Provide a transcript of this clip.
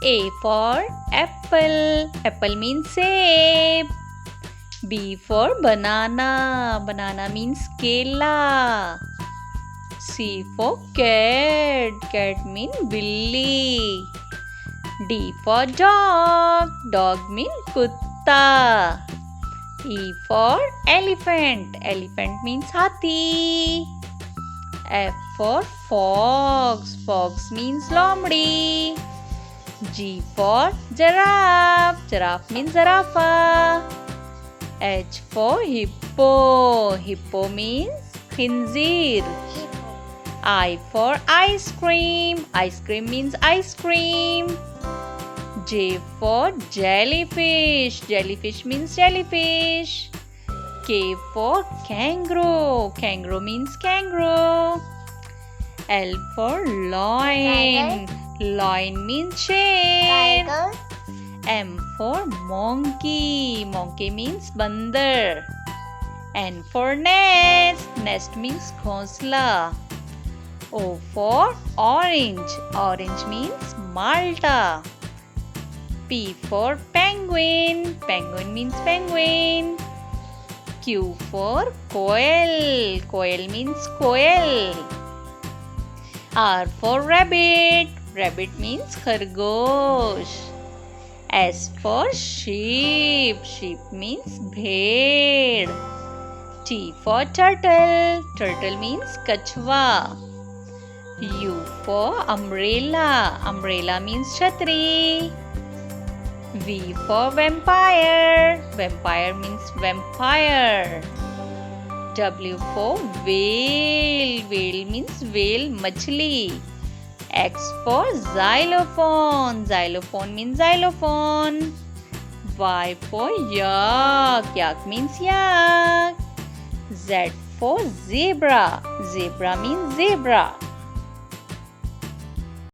A for apple. Apple means save. B for banana. Banana means kela. C for cat. Cat means billy. D for dog. Dog means kutta. E for elephant. Elephant means hathi. F for fox. Fox means lomdi. G for giraffe. Giraffe means zarafa. H for hippo. Hippo means khinzir. I for ice cream. Ice cream means ice cream. J for jellyfish. Jellyfish means jellyfish. K for kangaroo. Kangaroo means kangaroo. L for lion. Lion means chain. M for monkey. Monkey means bandar. N for nest. Nest means ghosla. O for orange. Orange means Malta. P for penguin. Penguin means penguin. Q for koel. Koel means koel. R for rabbit. Rabbit means khargosh. S for sheep. Sheep means bhed. T for turtle. Turtle means kachwa. U for umbrella. Umbrella means chhatri. V for vampire. Vampire means vampire. W for whale. Whale means whale machli. X for xylophone. Xylophone means xylophone. Y for yak. Yak means yak. Z for zebra. Zebra means zebra.